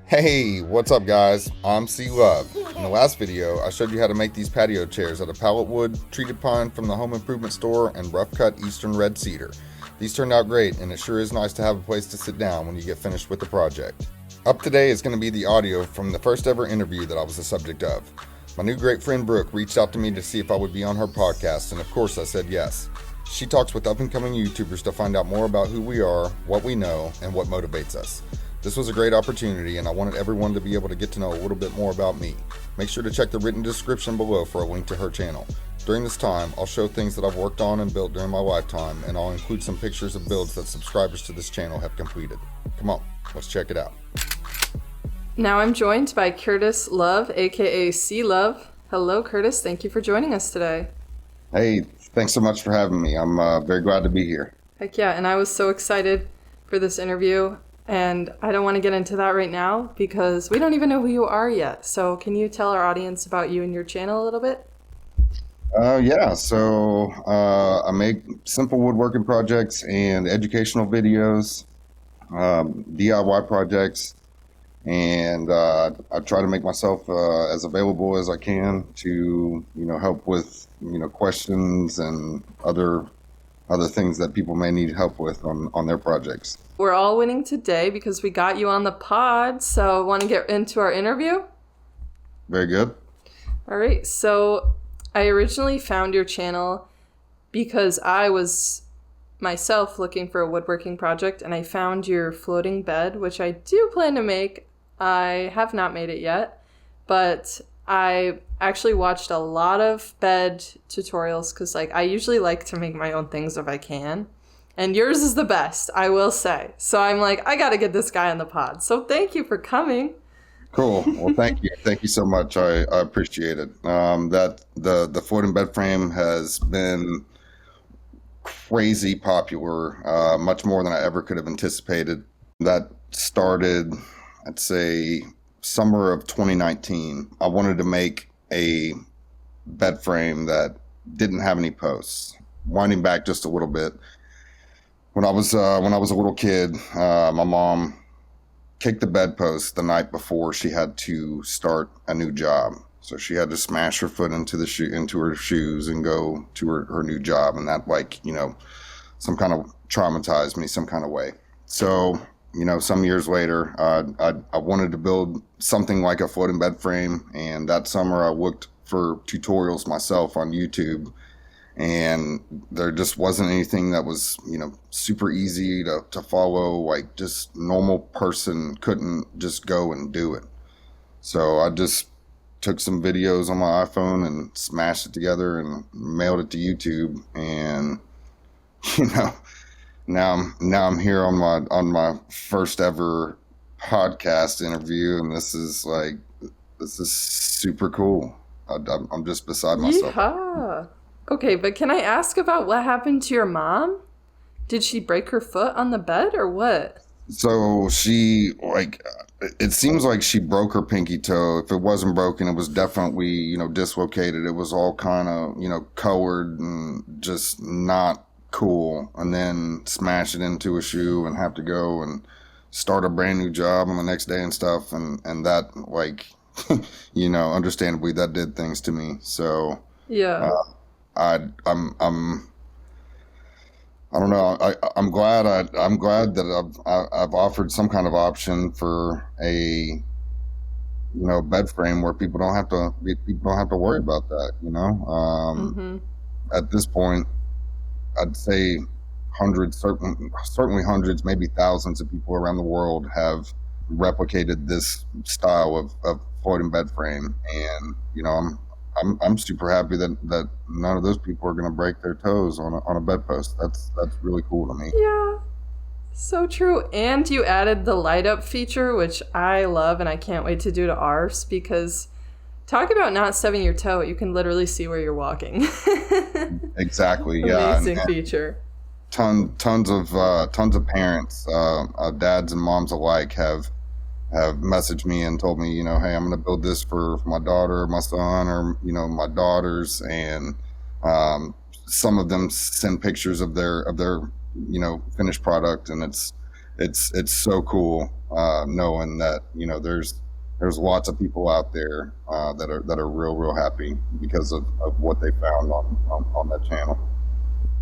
Hey, what's up guys? I'm C Love. In the last video, I showed you how to make these patio chairs out of pallet wood, treated pine from the home improvement store, and rough cut eastern red cedar. These turned out great, and it sure is nice to have a place to sit down when you get finished with the project. Up today is going to be the audio from the first ever interview that I was the subject of. My new great friend Brooke reached out to me to see if I would be on her podcast, and of course I said yes. She talks with up and coming YouTubers to find out more about who we are, what we know, and what motivates us. This was a great opportunity, and I wanted everyone to be able to get to know a little bit more about me. Make sure to check the written description below for a link to her channel. During this time, I'll show things that I've worked on and built during my lifetime, and I'll include some pictures of builds that subscribers to this channel have completed. Come on, let's check it out. Now I'm joined by Curtis Love, aka C Love. Hello, Curtis. Thank you for joining us today. Hey, thanks so much for having me. I'm very glad to be here. Heck yeah, and I was so excited for this interview. And I don't want to get into that right now because we don't even know who you are yet. So can you tell our audience about you and your channel a little bit? I make simple woodworking projects and educational videos, DIY projects, and I try to make myself as available as I can to, help with, questions and other things that people may need help with on their projects. We're all winning today because we got you on the pod. So want to get into our interview? Very good. All right. So I originally found your channel because I was myself looking for a woodworking project, and I found your floating bed, which I do plan to make. I have not made it yet, but I actually watched a lot of bed tutorials because I usually like to make my own things if I can. And yours is the best, I will say. So I'm like, I got to get this guy on the pod. So thank you for coming. Cool. Well, thank you. Thank you so much. I appreciate it. That the floating bed frame has been crazy popular, much more than I ever could have anticipated. That started, I'd say, summer of 2019. I wanted to make a bed frame that didn't have any posts. Winding back just a little bit. When I was a little kid, my mom kicked the bedpost the night before she had to start a new job. So she had to smash her foot into her shoes and go to her new job, and that some kind of traumatized me some kind of way. So some years later, I wanted to build something like a floating bed frame, and that summer I looked for tutorials myself on YouTube. And there just wasn't anything that was, super easy to follow. Like, just normal person couldn't just go and do it. So I just took some videos on my iPhone and smashed it together and mailed it to YouTube. And, now I'm here on my first ever podcast interview, and this is super cool. I'm just beside myself. Yeah. Okay, but can I ask about what happened to your mom? Did she break her foot on the bed or what? So she, it seems like she broke her pinky toe. If it wasn't broken, it was definitely, dislocated. It was all kind of, colored and just not cool. And then smash it into a shoe and have to go and start a brand new job on the next day and stuff. And that, understandably, that did things to me. So, yeah. I don't know. I'm glad that I've offered some kind of option for a bed frame where people don't have to worry about that. At this point, I'd say certainly hundreds, maybe thousands of people around the world have replicated this style of floating bed frame, and I'm super happy that none of those people are going to break their toes on a bedpost. That's really cool to me. Yeah, so true. And you added the light up feature, which I love, and I can't wait to do to ours, because talk about not stubbing your toe. You can literally see where you're walking. Exactly. Yeah. Amazing feature. Tons of parents, dads and moms alike have messaged me and told me, hey, I'm going to build this for my daughter, my son, or, my daughters. And some of them send pictures of their finished product. And it's so cool knowing that there's lots of people out there that are real happy because of what they found on that channel.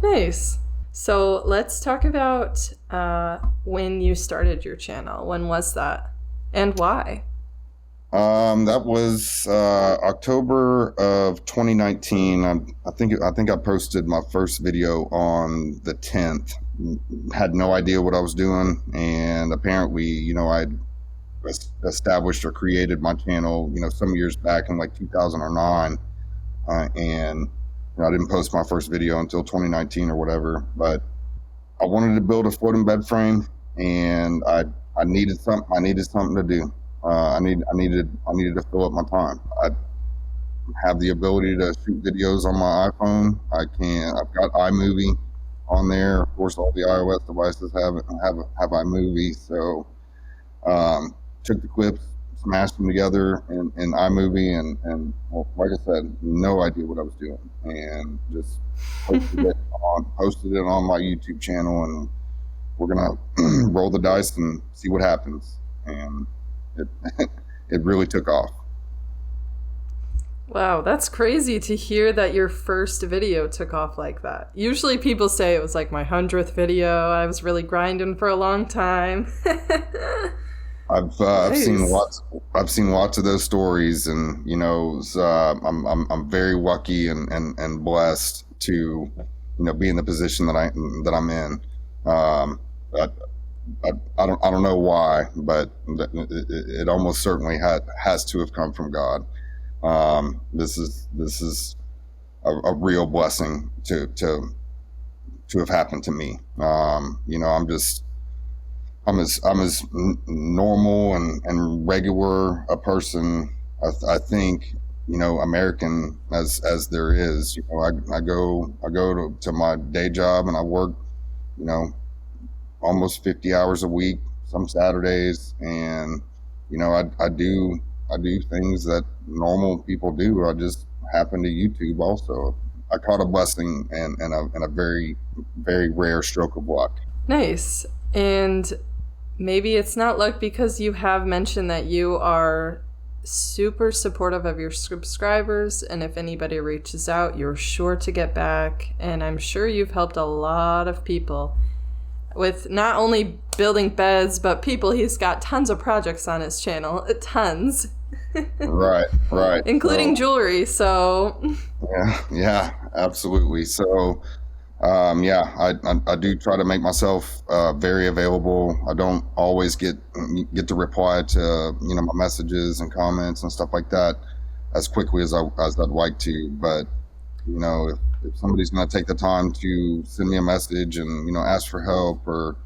Nice. So let's talk about when you started your channel. When was that, and why? That was October of 2019. I think I posted my first video on the 10th. Had no idea what I was doing, and apparently, I established or created my channel, some years back in like 2009, and I didn't post my first video until 2019 or whatever. But I wanted to build a floating bed frame, and I needed something. I needed something to do. I needed to fill up my time. I have the ability to shoot videos on my iPhone. I've got iMovie on there. Of course, all the iOS devices have iMovie. So took the clips, smashed them together in iMovie, and well, like I said, no idea what I was doing, and just posted it on my YouTube channel, and we're gonna roll the dice and see what happens. And it it really took off. Wow, that's crazy to hear that your first video took off like that. Usually people say it was like my 100th video. I was really grinding for a long time. I've seen lots of those stories, and I'm very lucky and blessed to be in the position that I'm in. I, I don't know why, but it almost certainly has to have come from God. This is a real blessing to have happened to me. I'm as normal and regular a person, I think, American as there is. I go to my day job, and I work, almost 50 hours a week, some Saturdays, and I do things that normal people do. I just happen to YouTube also. I caught a blessing and a very, very rare stroke of luck. Nice. And maybe it's not luck, because you have mentioned that you are super supportive of your subscribers, and if anybody reaches out, you're sure to get back. And I'm sure you've helped a lot of people with not only building beds, but people. He's got tons of projects on his channel, tons. Right. Including jewelry. So yeah, absolutely. So I do try to make myself very available. I don't always get to reply to my messages and comments and stuff like that as quickly as I'd like to. But if somebody's going to take the time to send me a message and ask for help, or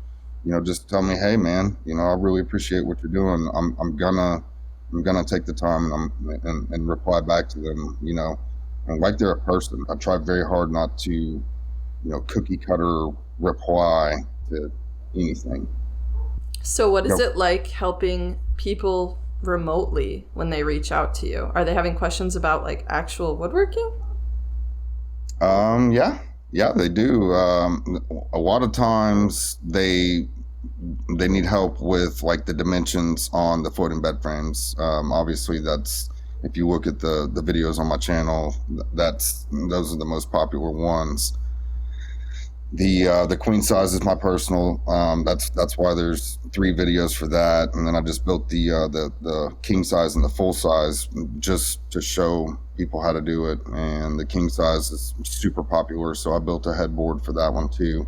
just tell me, hey man, I really appreciate what you're doing, I'm gonna take the time and reply back to them, and like they're a person. I try very hard not to cookie cutter reply to anything. So what is it like helping people remotely when they reach out to you? Are they having questions about like actual woodworking? Yeah, they do. A lot of times they need help with like the dimensions on the floating bed frames. Obviously, that's, if you look at the videos on my channel, those are the most popular ones. The queen size is my personal. That's why there's 3 videos for that, and then I just built the king size and the full size just to show people how to do it. And the king size is super popular, so I built a headboard for that one too.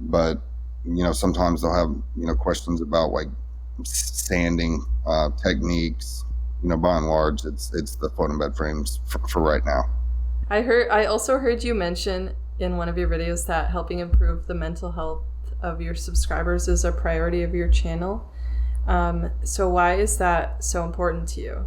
But sometimes they'll have questions about like sanding techniques. By and large, it's the floating bed frames for right now. I also heard you mention in one of your videos that helping improve the mental health of your subscribers is a priority of your channel. So why is that so important to you?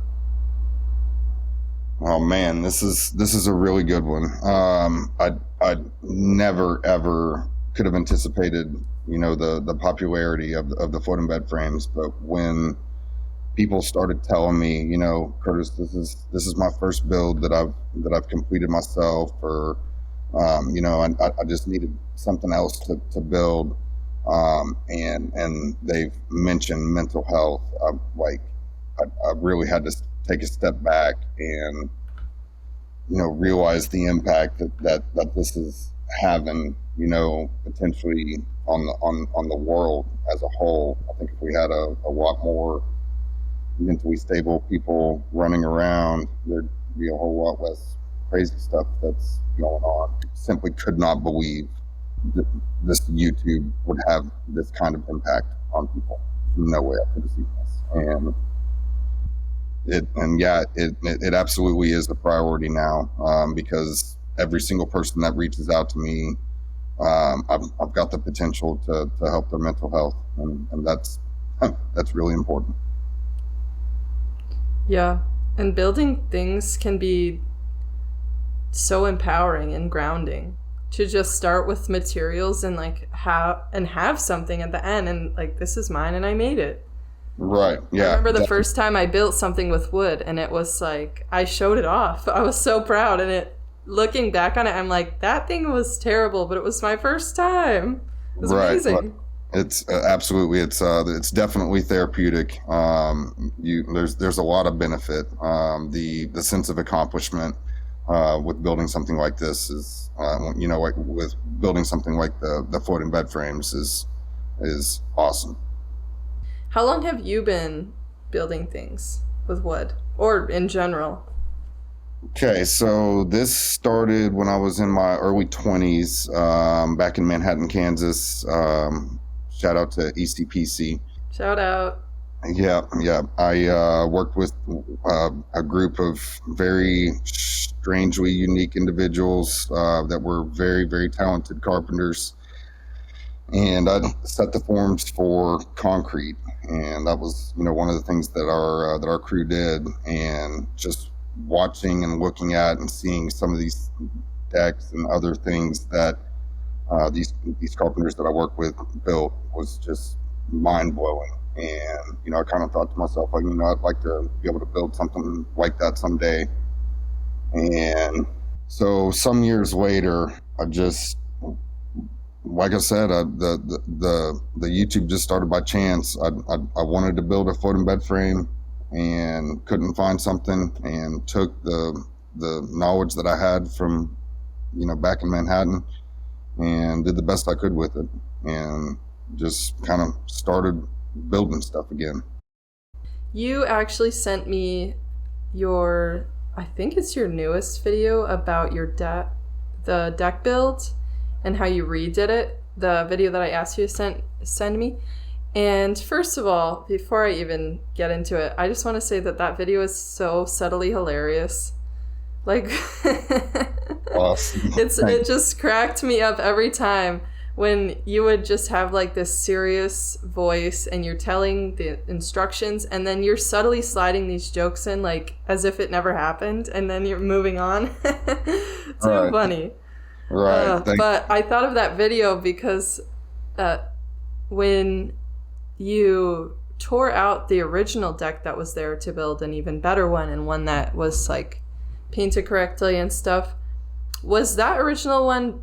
Oh man, this is a really good one. I never ever could have anticipated the popularity of the floating bed frames, but when people started telling me, Curtis, this is my first build that I've completed myself, or I just needed something else to build. and they've mentioned mental health. I really had to take a step back and realize the impact that this is having, potentially on the world as a whole. I think if we had a lot more mentally stable people running around, there'd be a whole lot less crazy stuff that's going on. Simply could not believe that this YouTube would have this kind of impact on people. No way I could have seen this. It absolutely is the priority now, because every single person that reaches out to me, I've got the potential to help their mental health, and that's really important. Yeah, and building things can be so empowering and grounding to just start with materials and like have something at the end and like, this is mine and I made it. Right. Yeah. I remember the first time I built something with wood, and it was like, I showed it off. I was so proud, and looking back on it, I'm like, that thing was terrible, but it was my first time. It was amazing. Right. It's absolutely, it's definitely therapeutic. There's a lot of benefit. The sense of accomplishment with building something like this is, like with building something like the floating bed frames is awesome. How long have you been building things with wood, or in general? Okay, so this started when I was in my early 20s, back in Manhattan, Kansas. Shout out to ECPC. Shout out. Yeah. I worked with a group of very strangely unique individuals that were very, very talented carpenters. And I set the forms for concrete, and that was, one of the things that our crew did. And just watching and looking at and seeing some of these decks and other things that these carpenters that I work with built was just mind blowing. And I kind of thought to myself, like, I'd like to be able to build something like that someday. And so some years later, I just, like I said, the YouTube just started by chance. I wanted to build a floating bed frame and couldn't find something, and took the knowledge that I had from back in Manhattan and did the best I could with it, and just kind of started building stuff again. You actually sent me I think it's your newest video about your the deck build and how you redid it, the video that I asked you to send me. And first of all, before I even get into it, I just want to say that video is so subtly hilarious. Like, awesome. It just cracked me up every time when you would just have like this serious voice and you're telling the instructions, and then you're subtly sliding these jokes in like as if it never happened, and then you're moving on. Too funny. Right. But I thought of that video because when you tore out the original deck that was there to build an even better one, and one that was like painted correctly and stuff, was that original one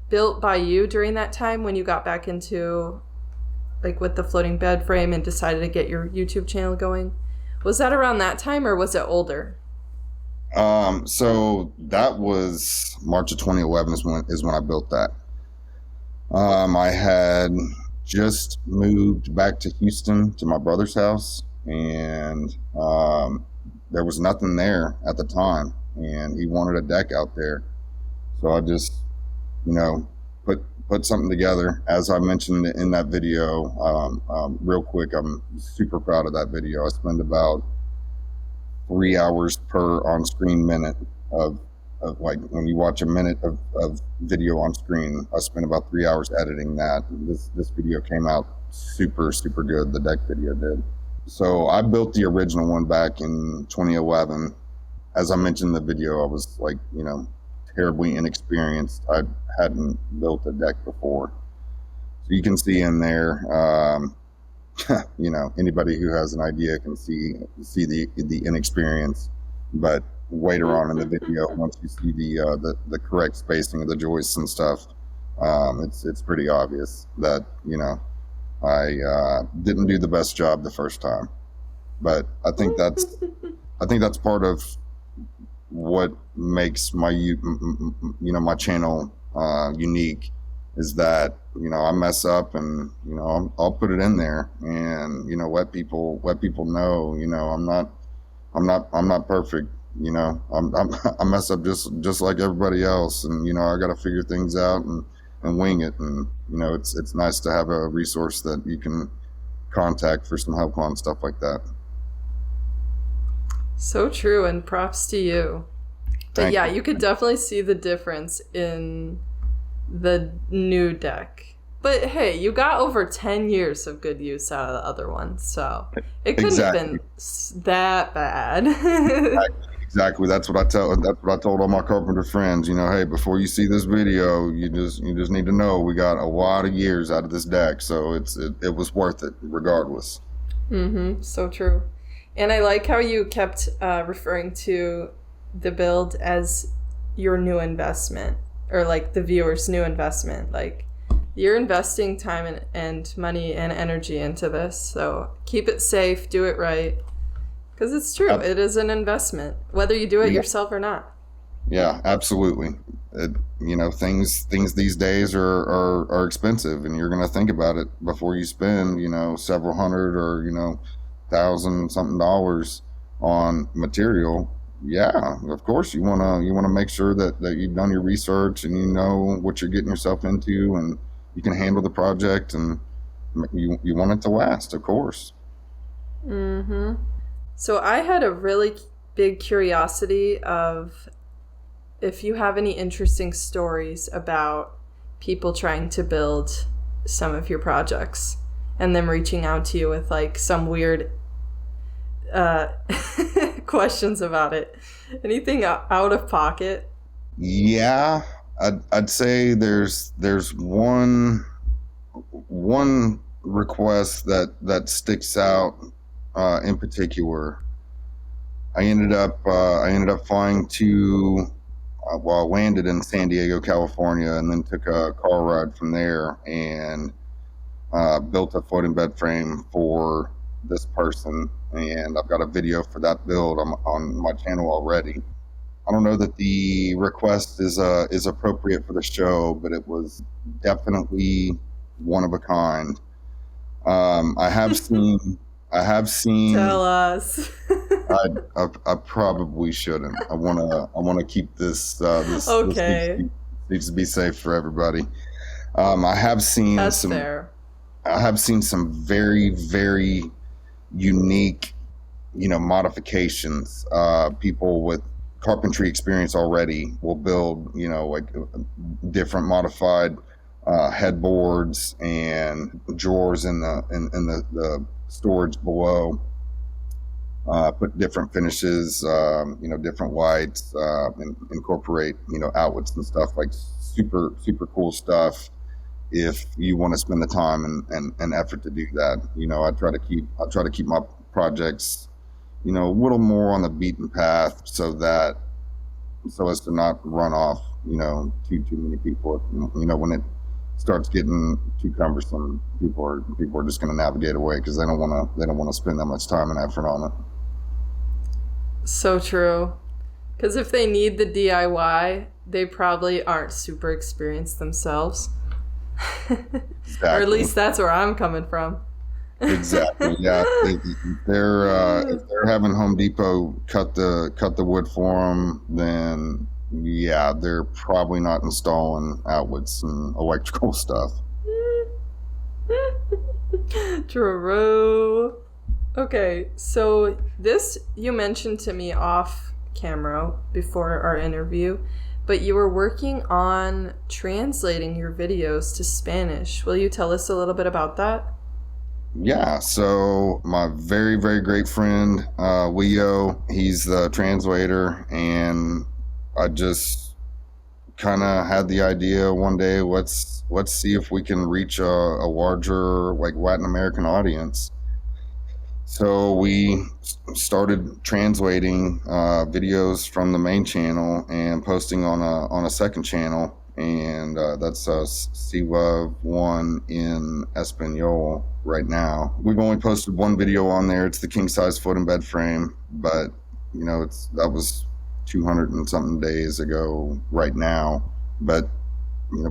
built by you during that time when you got back into like with the floating bed frame and decided to get your YouTube channel going? Was that around that time, or was it older? So that was March of 2011 is when I built that. I had just moved back to Houston to my brother's house, and there was nothing there at the time, and he wanted a deck out there. So I just, put something together. As I mentioned in that video, real quick, I'm super proud of that video. I spend about 3 hours per on-screen minute of like, when you watch a minute of video on screen, I spent about 3 hours editing that. This video came out super, super good. The deck video did. So I built the original one back in 2011. As I mentioned in the video, I was like, terribly inexperienced. I hadn't built a deck before. So you can see in there, anybody who has an idea can see the inexperience. But later on in the video, once you see the correct spacing of the joists and stuff, It's pretty obvious that I didn't do the best job the first time, but I think that's part of what makes my channel unique, is that I mess up, and I'll put it in there, and let people know I'm not perfect. I mess up just like everybody else, and I got to figure things out and wing it. And it's nice to have a resource that you can contact for some help on stuff like that. So true, and props to you. But Thank yeah, you. you could definitely see the difference in the new deck. But hey, you got over 10 years of good use out of the other one, so it couldn't have Exactly. been that bad. Exactly. That's what I told all my carpenter friends. Hey, before you see this video, you just need to know we got a lot of years out of this deck, so it was worth it regardless. Mm-hmm, so true. And I like how you kept referring to the build as your new investment, or like the viewer's new investment. Like, you're investing time and money and energy into this, so keep it safe, do it right. Because it's true, it is an investment, whether you do it Yeah, yourself or not. yeah, absolutely. Things these days are expensive, and you're gonna think about it before you spend several hundred, or thousand something dollars on material. Yeah, of course you wanna make sure that you've done your research, and you know what you're getting yourself into, and you can handle the project, and you want it to last, of course. Mm-hmm. So I had a really big curiosity of if you have any interesting stories about people trying to build some of your projects and them reaching out to you with like some weird uh, questions about it. Anything out of pocket? Yeah, I'd say there's one request that sticks out in particular. I ended up flying to well, I landed in San Diego, California, and then took a car ride from there, and built a floating bed frame for this person. And I've got a video for that build on my channel already. I don't know that the request is appropriate for the show, but it was definitely one of a kind. I have seen Tell us. I probably shouldn't. I wanna keep this Okay, needs to be safe for everybody. I have seen that's some fair. very, very unique, modifications. People with carpentry experience already will build, like different modified headboards and drawers in the storage below. Put different finishes, different lights, and incorporate, outlets and stuff, like super, super cool stuff. If you want to spend the time and effort to do that, I try to keep my projects, a little more on the beaten path, so as to not run off, too many people. When it starts getting too cumbersome, people are just going to navigate away, because they don't want to spend that much time and effort on it. So true. Because if they need the DIY, they probably aren't super experienced themselves. Or at Exactly. least that's where I'm coming from. Exactly. Yeah. If they're having Home Depot cut the wood for them, then yeah, they're probably not installing outlets and electrical stuff. True. Okay, so this you mentioned to me off camera before our interview, but you were working on translating your videos to Spanish. Will you tell us a little bit about that? Yeah. So my very, very great friend, Leo, he's the translator, and I just kind of had the idea one day, let's see if we can reach a larger, like, Latin American audience. So we started translating videos from the main channel and posting on a second channel, and that's Cyboran in Espanol right now. We've only posted one video on there. It's the king size foot and bed frame, but that was 200 and something days ago right now. But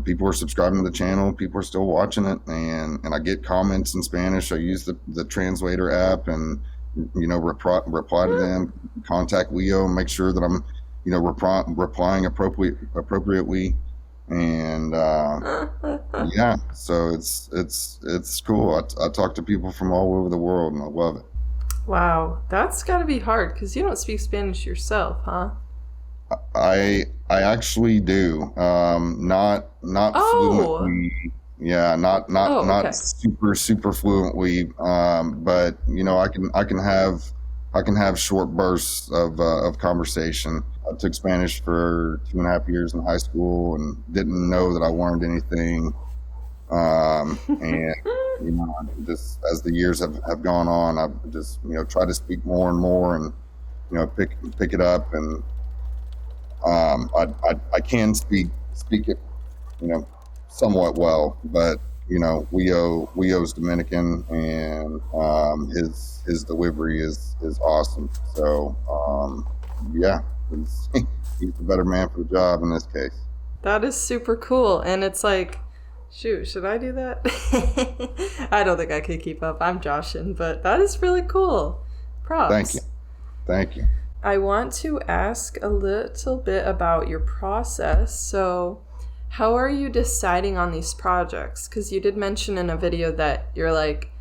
people are subscribing to the channel. People are still watching it, and I get comments in Spanish. I use the translator app, and reply to them, contact Leo, make sure that I'm replying appropriately, and yeah. So it's cool. I talk to people from all over the world, and I love it. Wow, that's got to be hard because you don't speak Spanish yourself, huh? I actually do. Not fluently. Yeah, not okay. super fluently. But I can have short bursts of conversation. I took Spanish for 2.5 years in high school and didn't know that I learned anything. And just as the years have gone on, I've just tried to speak more and more, and pick it up. And I can speak it, somewhat well, but Leo's Dominican, and his delivery is awesome. So yeah, he's the better man for the job in this case. That is super cool, and it's like, shoot, should I do that? I don't think I could keep up. I'm joshing, but that is really cool. Props. Thank you. I want to ask a little bit about your process. So, how are you deciding on these projects? Because you did mention in a video that you're like,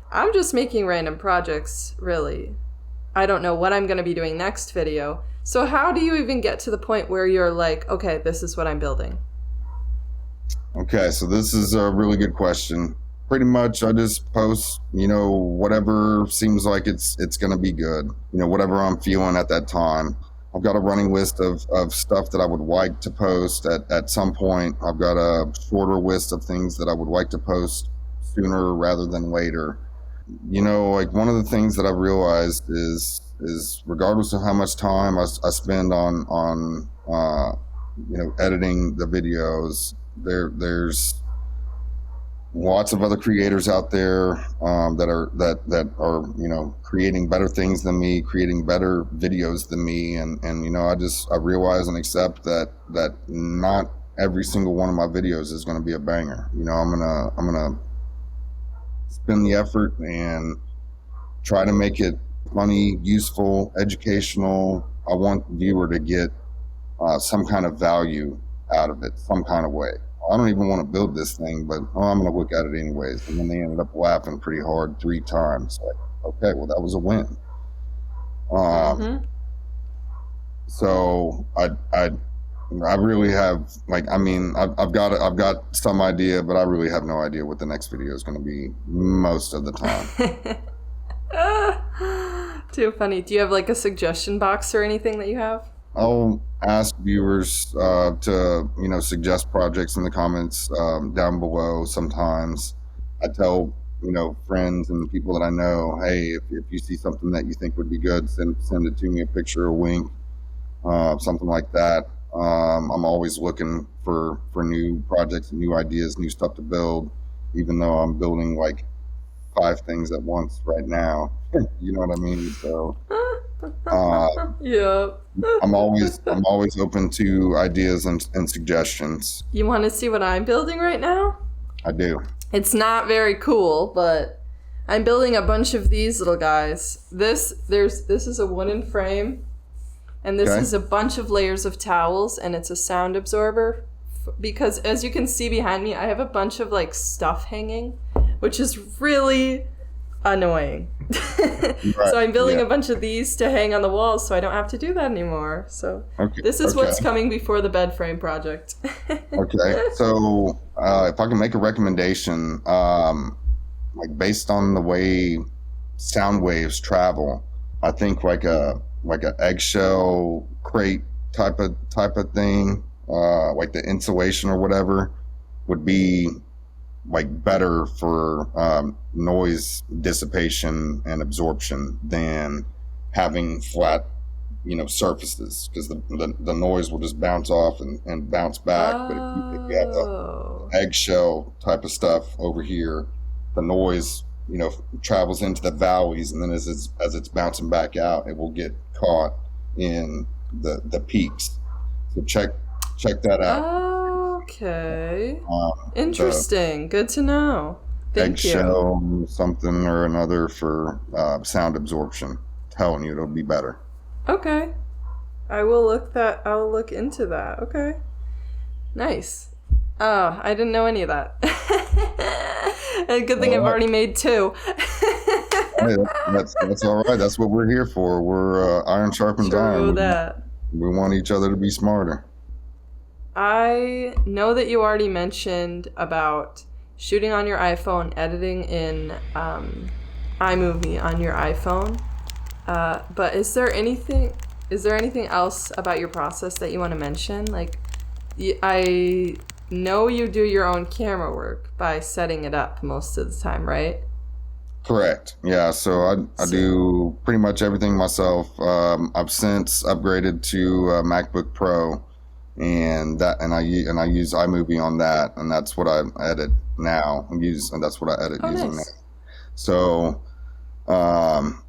I'm just making random projects, really. I don't know what I'm going to be doing next video. So how do you even get to the point where you're like, okay, this is what I'm building? Okay, so this is a really good question. Pretty much I just post, whatever seems like it's going to be good, whatever I'm feeling at that time. I've got a running list of stuff that I would like to post at some point. I've got a shorter list of things that I would like to post sooner rather than later. Like one of the things that I've realized is regardless of how much time I spend on editing the videos, there's lots of other creators out there that are creating better things than me, creating better videos than me, and I realize and accept that not every single one of my videos is going to be a banger. I'm gonna spend the effort and try to make it funny, useful, educational. I want the viewer to get some kind of value out of it, some kind of way. I don't even want to build this thing, but I'm going to look at it anyways. And then they ended up laughing pretty hard 3 times. Like, okay, well, that was a win. So I really have I've got some idea, but I really have no idea what the next video is going to be most of the time. Too funny. Do you have like a suggestion box or anything that you have? I'll ask viewers to suggest projects in the comments down below. Sometimes I tell friends and people that I know, hey, if you see something that you think would be good, send it to me, a picture, a link, something like that. I'm always looking for new projects, new ideas, new stuff to build, even though I'm building like 5 things at once right now. You know what I mean? So yeah. I'm always open to ideas and suggestions. You want to see what I'm building right now? I do. It's not very cool, but I'm building a bunch of these little guys. This is a wooden frame, and this is a bunch of layers of towels, and it's a sound absorber. Because as you can see behind me, I have a bunch of like stuff hanging, which is really annoying. Right. So I'm building a bunch of these to hang on the walls so I don't have to do that anymore. So this is what's coming before the bed frame project. Okay, so if I can make a recommendation, like based on the way sound waves travel, I think like a eggshell crate type of thing, like the insulation or whatever, would be like better for noise dissipation and absorption than having flat surfaces, because the noise will just bounce off and bounce back. But if you have the Oh. eggshell type of stuff over here, the noise travels into the valleys, and then as it's bouncing back out, it will get caught in the peaks. So check that out. Okay. The Interesting. Good to know. Thank you. eggshell something or another for sound absorption. Telling you, it'll be better. Okay. I'll look into that. Okay. Nice. Oh, I didn't know any of that. And good thing All I've right. already made two. Hey, that's all right. That's what we're here for. We're iron sharpens iron. True that. We want each other to be smarter. I know that you already mentioned about shooting on your iPhone, editing in iMovie on your iPhone. But is there anything else about your process that you want to mention? Like, I know you do your own camera work by setting it up most of the time, right? Correct. Yeah. So I So, do pretty much everything myself. I've since upgraded to MacBook Pro, and I use iMovie on that, and that's what I edit now. And that's what I edit oh, using now. nice. So um,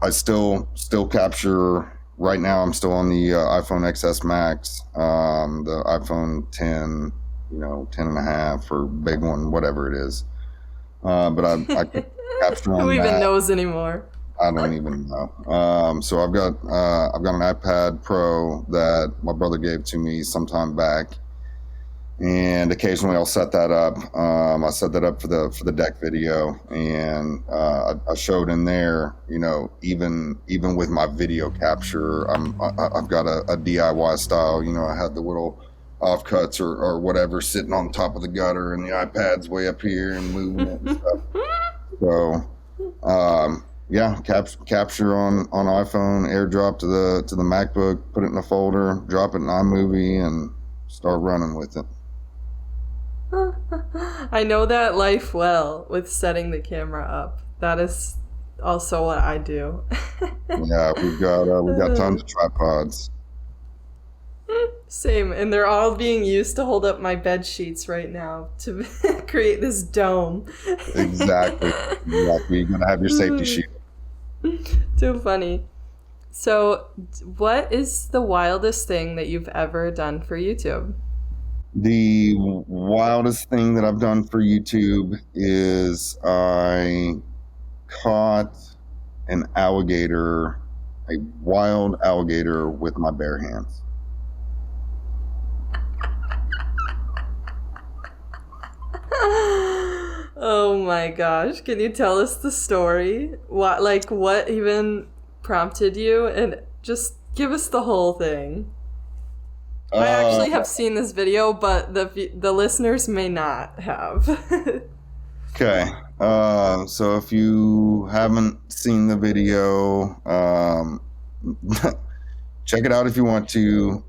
I still capture. Right now, I'm still on the iPhone XS Max, the iPhone 10, 10 and a half or big one, whatever it is. But I capture Who on even that. knows anymore? I don't even know. So I've got an iPad Pro that my brother gave to me some time back, and occasionally I'll set that up. I set that up for the deck video, and I showed in there, even with my video capture, I've got a DIY style. I had the little offcuts or whatever sitting on top of the gutter, and the iPad's way up here and moving it and stuff. So yeah, capture on iPhone, AirDrop to the MacBook, put it in a folder, drop it in iMovie, and start running with it. I know that life well with setting the camera up. That is also what I do. Yeah, we've got tons of tripods. Same, and they're all being used to hold up my bed sheets right now to create this dome. Exactly. Exactly. You're gonna have your safety shield. Too funny. So, what is the wildest thing that you've ever done for YouTube? The wildest thing that I've done for YouTube is I caught an alligator, a wild alligator, with my bare hands. Oh my gosh, can you tell us the story? What even prompted you? And just give us the whole thing. I actually Uh, have seen this video, but the listeners may not have. okay. So if you haven't seen the video, check it out if you want to.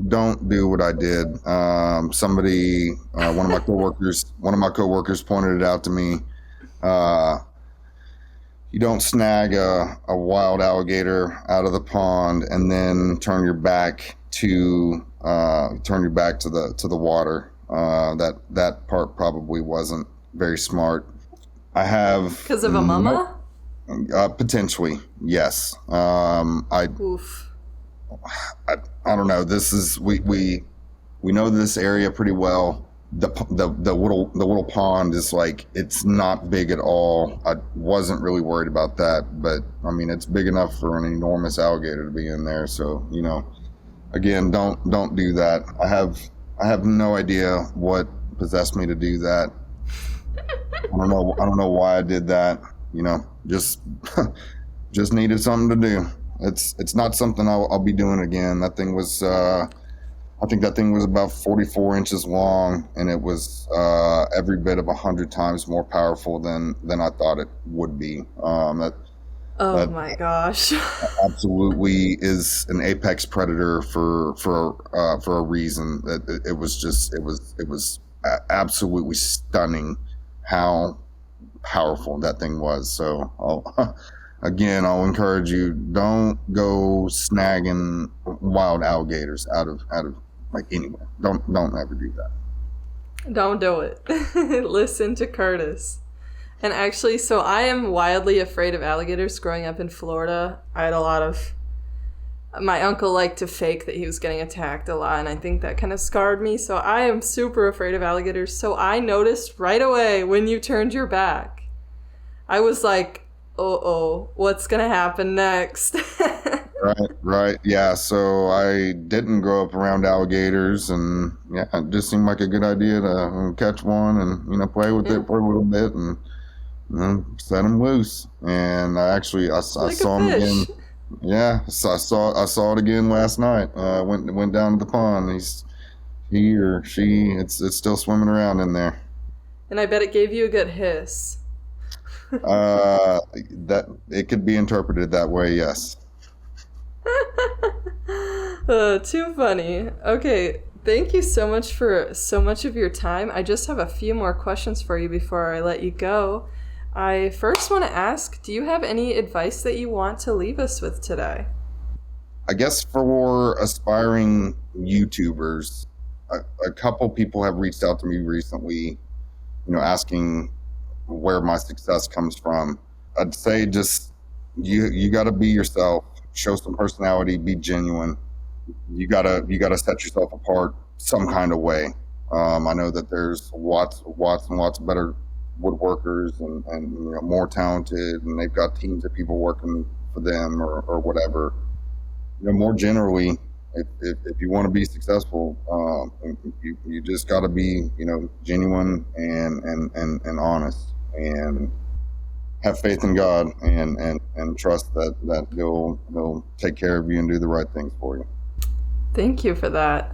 Don't do what I did. Somebody, one of my coworkers pointed it out to me. Uh, you don't snag a wild alligator out of the pond and then turn your back to the water. That part probably wasn't very smart. I have Because of a no, mama? potentially, yes. Oof. I don't know. This is we know this area pretty well. The little pond is like, it's not big at all. I wasn't really worried about that, but I mean, it's big enough for an enormous alligator to be in there. So again, don't do that. I have no idea what possessed me to do that. I don't know why I did that. Just just needed something to do. It's not something I'll be doing again. That thing was I think that thing was about 44 inches long, and it was every bit of 100 times more powerful than I thought it would be. Oh That my gosh. absolutely is an apex predator for a reason. It was absolutely stunning how powerful that thing was. So again, I'll encourage you, don't go snagging wild alligators out of like anywhere. Don't ever do that. Don't do it. Listen to Curtis. And actually, so I am wildly afraid of alligators growing up in Florida. I had a lot of. My uncle liked to fake that he was getting attacked a lot, and I think that kind of scarred me. So I am super afraid of alligators. So I noticed right away when you turned your back. I was like, oh, what's going to happen next? Right. Yeah. So I didn't grow up around alligators, and yeah, it just seemed like a good idea to catch one and play with it for a little bit and set him loose. And I Like a saw him again. fish. Yeah, so I saw it again last night. Went down to the pond. He or she, it's still swimming around in there. And I bet it gave you a good hiss. That it could be interpreted that way. Yes. Too funny. Okay, thank you so much for so much of your time. I just have a few more questions for you before I let you go. I first want to ask, do you have any advice that you want to leave us with today? I guess for aspiring YouTubers, a couple people have reached out to me recently, asking where my success comes from. I'd say just you got to be yourself, show some personality, be genuine. You gotta set yourself apart some kind of way. I know that there's lots and lots of better woodworkers and more talented, and they've got teams of people working for them or whatever. More generally, if you want to be successful, you just got to be genuine and honest, and have faith in God, and trust that he'll take care of you and do the right things for you. Thank you for that.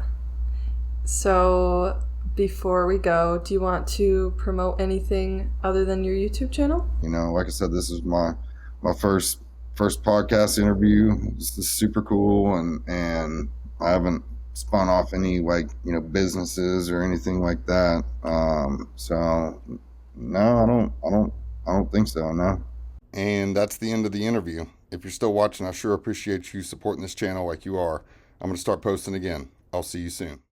So, before we go, do you want to promote anything other than your YouTube channel? Like I said, this is my first podcast interview. This is super cool, and I haven't spun off any businesses or anything like that. So no, I don't think so. No. And that's the end of the interview. If you're still watching, I sure appreciate you supporting this channel like you are. I'm going to start posting again. I'll see you soon.